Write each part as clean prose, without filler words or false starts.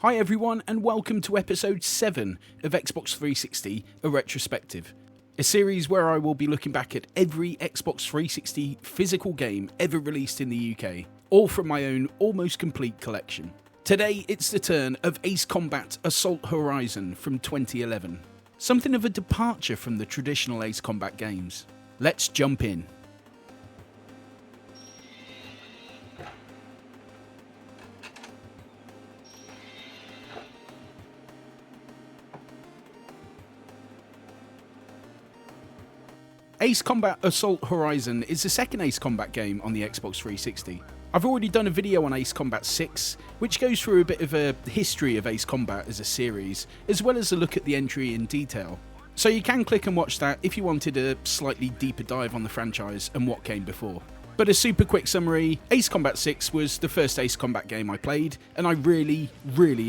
Hi everyone and welcome to episode 7 of Xbox 360, a retrospective. A series where I will be looking back at every Xbox 360 physical game ever released in the UK, all from my own almost complete collection. Today it's the turn of Ace Combat Assault Horizon from 2011. Something of a departure from the traditional Ace Combat games. Let's jump in. Ace Combat Assault Horizon is the second Ace Combat game on the Xbox 360. I've already done a video on Ace Combat 6, which goes through a bit of a history of Ace Combat as a series, as well as a look at the entry in detail. So you can click and watch that if you wanted a slightly deeper dive on the franchise and what came before. But a super quick summary, Ace Combat 6 was the first Ace Combat game I played, and I really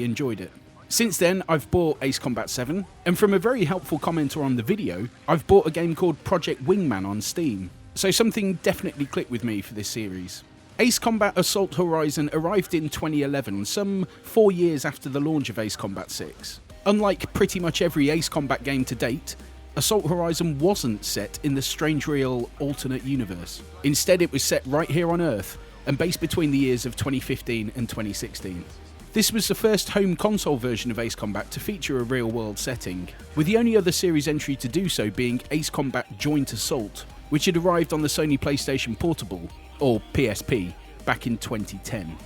enjoyed it. Since then, I've bought Ace Combat 7, and from a very helpful commenter on the video, I've bought a game called Project Wingman on Steam, so something definitely clicked with me for this series. Ace Combat Assault Horizon arrived in 2011, some 4 years after the launch of Ace Combat 6. Unlike pretty much every Ace Combat game to date, Assault Horizon wasn't set in the Strange Real alternate universe. Instead, it was set right here on Earth, and based between the years of 2015 and 2016. This was the first home console version of Ace Combat to feature a real-world setting, with the only other series entry to do so being Ace Combat Joint Assault, which had arrived on the Sony PlayStation Portable, or PSP, back in 2010.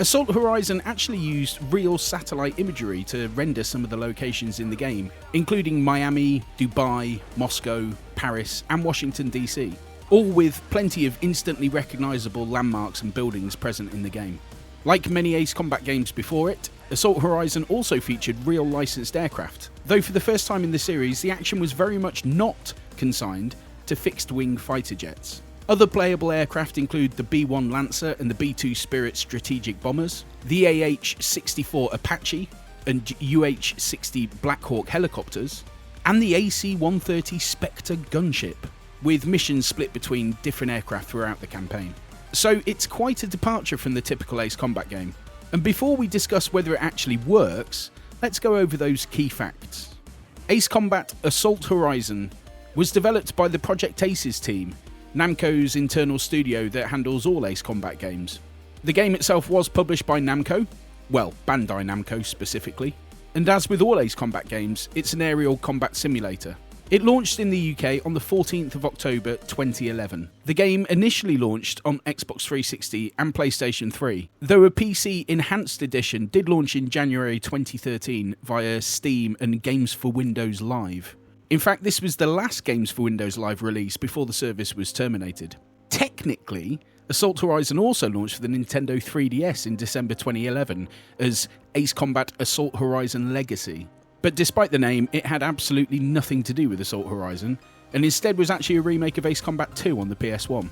Assault Horizon actually used real satellite imagery to render some of the locations in the game, including Miami, Dubai, Moscow, Paris, and Washington DC, all with plenty of instantly recognisable landmarks and buildings present in the game. Like many Ace Combat games before it, Assault Horizon also featured real licensed aircraft, though for the first time in the series the action was very much not consigned to fixed-wing fighter jets. Other playable aircraft include the B-1 Lancer and the B-2 Spirit strategic bombers, the AH-64 Apache and UH-60 Black Hawk helicopters, and the AC-130 Spectre gunship, with missions split between different aircraft throughout the campaign. So it's quite a departure from the typical Ace Combat game. And before we discuss whether it actually works, let's go over those key facts. Ace Combat Assault Horizon was developed by the Project Aces team, Namco's internal studio that handles all Ace Combat games. The game itself was published by Namco, well, Bandai Namco specifically, and as with all Ace Combat games, it's an aerial combat simulator. It launched in the UK on the 14th of October 2011. The game initially launched on Xbox 360 and PlayStation 3, though a PC Enhanced Edition did launch in January 2013 via Steam and Games for Windows Live. In fact, this was the last Games for Windows Live release before the service was terminated. Technically, Assault Horizon also launched for the Nintendo 3DS in December 2011 as Ace Combat Assault Horizon Legacy. But despite the name, it had absolutely nothing to do with Assault Horizon, and instead was actually a remake of Ace Combat 2 on the PS1.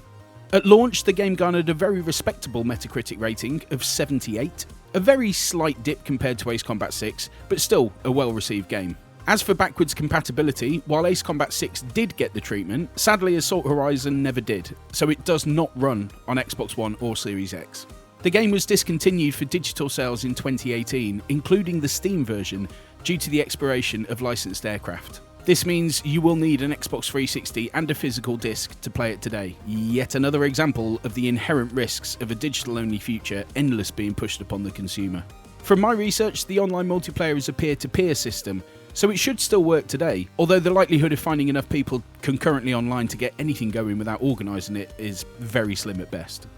At launch, the game garnered a very respectable Metacritic rating of 78, a very slight dip compared to Ace Combat 6, but still a well-received game. As for backwards compatibility, while Ace Combat 6 did get the treatment, sadly Assault Horizon never did, so it does not run on Xbox One or Series X. The game was discontinued for digital sales in 2018, including the Steam version, due to the expiration of licensed aircraft. This means you will need an Xbox 360 and a physical disc to play it today. Yet another example of the inherent risks of a digital-only future endless being pushed upon the consumer. From my research, the online multiplayer is a peer-to-peer system, so it should still work today, although the likelihood of finding enough people concurrently online to get anything going without organising it is very slim at best.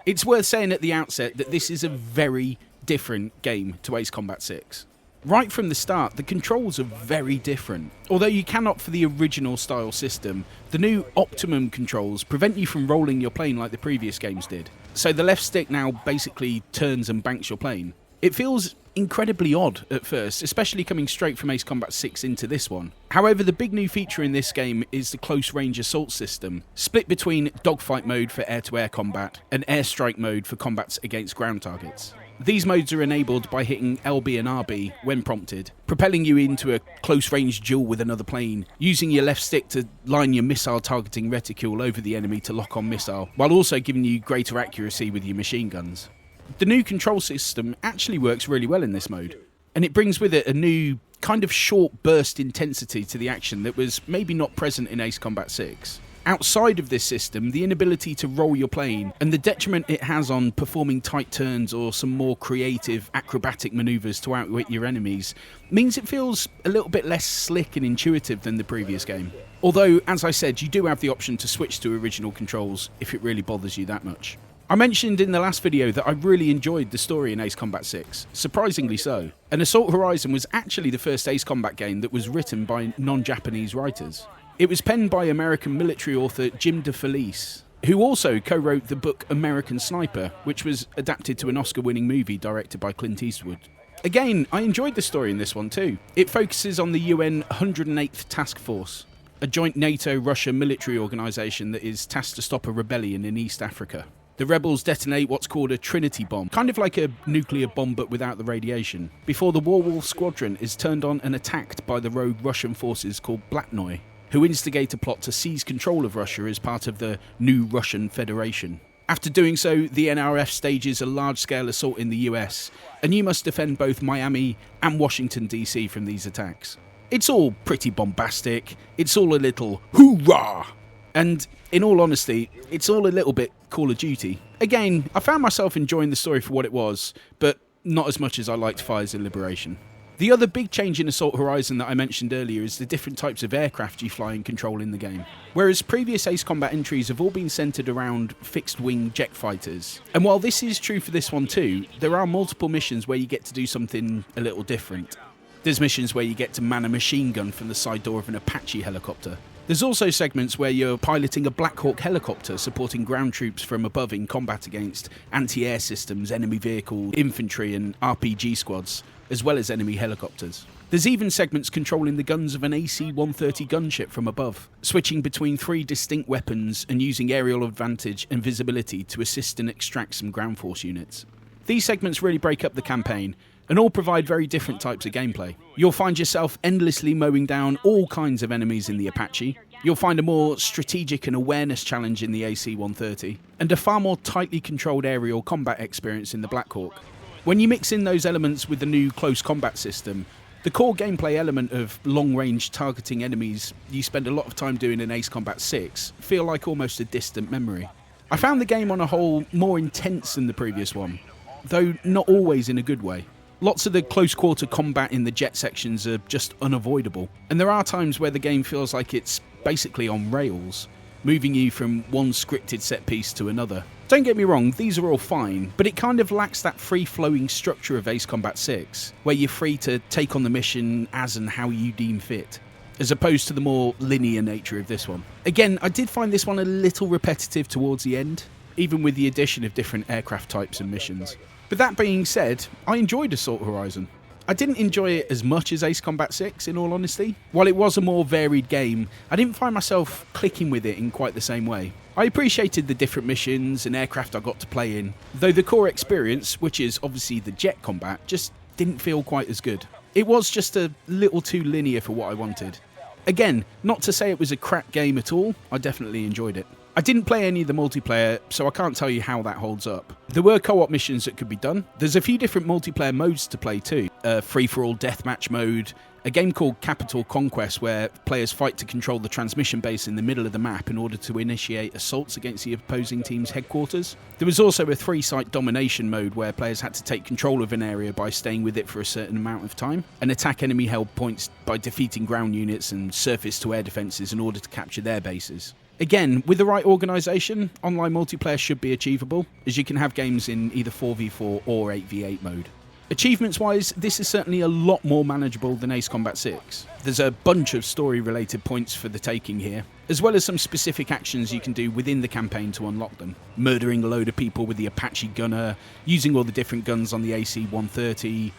It's worth saying at the outset that this is a very different game to Ace Combat 6. Right from the start, the controls are very different. Although you can opt for the original style system, the new Optimum controls prevent you from rolling your plane like the previous games did. So the left stick now basically turns and banks your plane. It feels incredibly odd at first, especially coming straight from Ace Combat 6 into this one. However, the big new feature in this game is the close range assault system, split between dogfight mode for air-to-air combat and airstrike mode for combats against ground targets. These modes are enabled by hitting LB and RB when prompted, propelling you into a close-range duel with another plane, using your left stick to line your missile targeting reticule over the enemy to lock on missile, while also giving you greater accuracy with your machine guns. The new control system actually works really well in this mode, and it brings with it a new kind of short burst intensity to the action that was maybe not present in Ace Combat 6. Outside of this system, the inability to roll your plane and the detriment it has on performing tight turns or some more creative acrobatic maneuvers to outwit your enemies means it feels a little bit less slick and intuitive than the previous game. Although, as I said, you do have the option to switch to original controls if it really bothers you that much. I mentioned in the last video that I really enjoyed the story in Ace Combat 6, surprisingly so, and Assault Horizon was actually the first Ace Combat game that was written by non-Japanese writers. It was penned by American military author Jim DeFelice, who also co-wrote the book American Sniper, which was adapted to an Oscar-winning movie directed by Clint Eastwood. Again, I enjoyed the story in this one too. It focuses on the UN 108th Task Force, a joint NATO-Russia military organisation that is tasked to stop a rebellion in East Africa. The rebels detonate what's called a Trinity bomb, kind of like a nuclear bomb but without the radiation, before the Warwolf squadron is turned on and attacked by the rogue Russian forces called Blatnoy, who instigate a plot to seize control of Russia as part of the new Russian Federation. After doing so, the NRF stages a large-scale assault in the US, and you must defend both Miami and Washington DC from these attacks. It's all pretty bombastic, it's all a little hoorah! And in all honesty, it's all a little bit Call of Duty. Again, I found myself enjoying the story for what it was, but not as much as I liked Fires of Liberation. The other big change in Assault Horizon that I mentioned earlier is the different types of aircraft you fly and control in the game. Whereas previous Ace Combat entries have all been centred around fixed-wing jet fighters. And while this is true for this one too, there are multiple missions where you get to do something a little different. There's missions where you get to man a machine gun from the side door of an Apache helicopter. There's also segments where you're piloting a Black Hawk helicopter supporting ground troops from above in combat against anti-air systems, enemy vehicles, infantry and RPG squads, as well as enemy helicopters. There's even segments controlling the guns of an AC-130 gunship from above, switching between 3 distinct weapons and using aerial advantage and visibility to assist and extract some ground force units. These segments really break up the campaign and all provide very different types of gameplay. You'll find yourself endlessly mowing down all kinds of enemies in the Apache. You'll find a more strategic and awareness challenge in the AC-130, and a far more tightly controlled aerial combat experience in the Black Hawk. When you mix in those elements with the new close combat system, the core gameplay element of long-range targeting enemies you spend a lot of time doing in Ace Combat 6 feel like almost a distant memory. I found the game on a whole more intense than the previous one, though not always in a good way. Lots of the close-quarter combat in the jet sections are just unavoidable, and there are times where the game feels like it's basically on rails, moving you from one scripted set piece to another. Don't get me wrong, these are all fine, but it kind of lacks that free-flowing structure of Ace Combat 6, where you're free to take on the mission as and how you deem fit, as opposed to the more linear nature of this one. Again, I did find this one a little repetitive towards the end, even with the addition of different aircraft types and missions. But that being said, I enjoyed Assault Horizon. I didn't enjoy it as much as Ace Combat 6, in all honesty. While it was a more varied game, I didn't find myself clicking with it in quite the same way. I appreciated the different missions and aircraft I got to play in, though the core experience, which is obviously the jet combat, just didn't feel quite as good. It was just a little too linear for what I wanted. Again, not to say it was a crap game at all, I definitely enjoyed it. I didn't play any of the multiplayer, so I can't tell you how that holds up. There were co-op missions that could be done. There's a few different multiplayer modes to play too. A free-for-all deathmatch mode, a game called Capital Conquest where players fight to control the transmission base in the middle of the map in order to initiate assaults against the opposing team's headquarters. There was also a 3-site domination mode where players had to take control of an area by staying with it for a certain amount of time and attack enemy held points by defeating ground units and surface-to-air defences in order to capture their bases. Again, with the right organisation, online multiplayer should be achievable, as you can have games in either 4v4 or 8v8 mode. Achievements-wise, this is certainly a lot more manageable than Ace Combat 6. There's a bunch of story-related points for the taking here, as well as some specific actions you can do within the campaign to unlock them. Murdering a load of people with the Apache gunner, using all the different guns on the AC-130,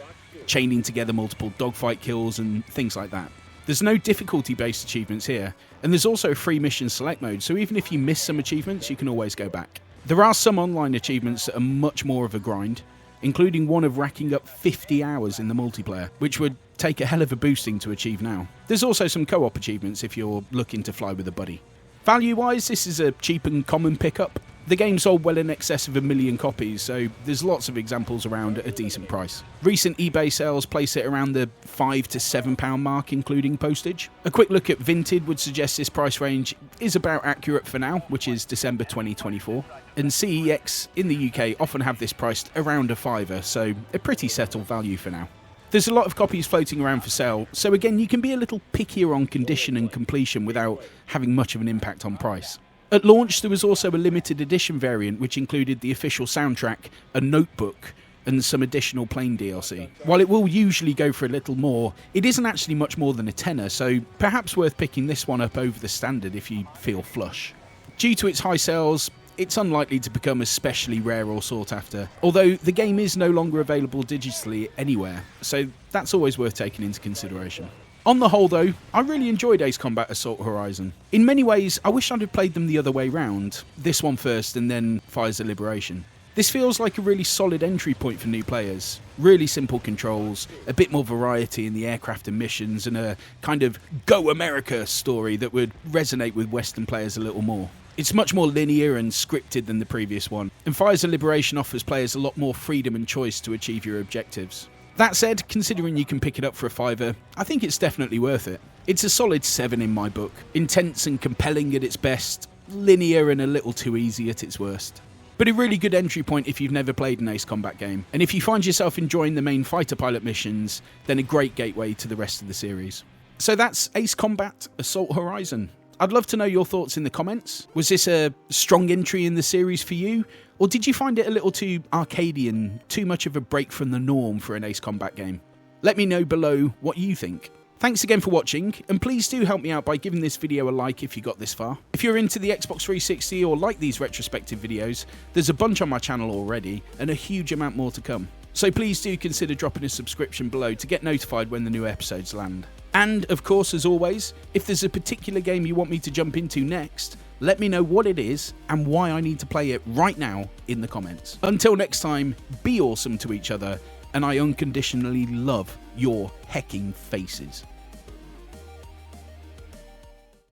chaining together multiple dogfight kills and things like that. There's no difficulty-based achievements here, and there's also a free mission select mode, so even if you miss some achievements, you can always go back. There are some online achievements that are much more of a grind, including one of racking up 50 hours in the multiplayer, which would take a hell of a boosting to achieve now. There's also some co-op achievements if you're looking to fly with a buddy. Value-wise, this is a cheap and common pickup. The game sold well in excess of 1 million copies, so there's lots of examples around at a decent price. Recent eBay sales place it around the £5 to £7 mark, including postage. A quick look at Vinted would suggest this price range is about accurate for now, which is December 2024. And CEX in the UK often have this priced around a £5, so a pretty settled value for now. There's a lot of copies floating around for sale, so again you can be a little pickier on condition and completion without having much of an impact on price. At launch there was also a limited edition variant which included the official soundtrack, a notebook, and some additional plain DLC. While it will usually go for a little more, it isn't actually much more than a tenner, so perhaps worth picking this one up over the standard if you feel flush. Due to its high sales, it's unlikely to become especially rare or sought after, although the game is no longer available digitally anywhere, so that's always worth taking into consideration. On the whole though, I really enjoyed Ace Combat Assault Horizon. In many ways, I wish I'd have played them the other way round, this one first and then Fires of Liberation. This feels like a really solid entry point for new players. Really simple controls, a bit more variety in the aircraft and missions, and a kind of Go America story that would resonate with Western players a little more. It's much more linear and scripted than the previous one, and Fires of Liberation offers players a lot more freedom and choice to achieve your objectives. That said, considering you can pick it up for a £5, I think it's definitely worth it. It's a solid 7 in my book. Intense and compelling at its best, linear and a little too easy at its worst. But a really good entry point if you've never played an Ace Combat game, and if you find yourself enjoying the main fighter pilot missions, then a great gateway to the rest of the series. So that's Ace Combat Assault Horizon. I'd love to know your thoughts in the comments. Was this a strong entry in the series for you? Or did you find it a little too arcadey, too much of a break from the norm for an Ace Combat game? Let me know below what you think. Thanks again for watching, and please do help me out by giving this video a like if you got this far. If you're into the Xbox 360 or like these retrospective videos, there's a bunch on my channel already, and a huge amount more to come. So please do consider dropping a subscription below to get notified when the new episodes land. And, of course, as always, if there's a particular game you want me to jump into next, let me know what it is and why I need to play it right now in the comments. Until next time, be awesome to each other, and I unconditionally love your hecking faces.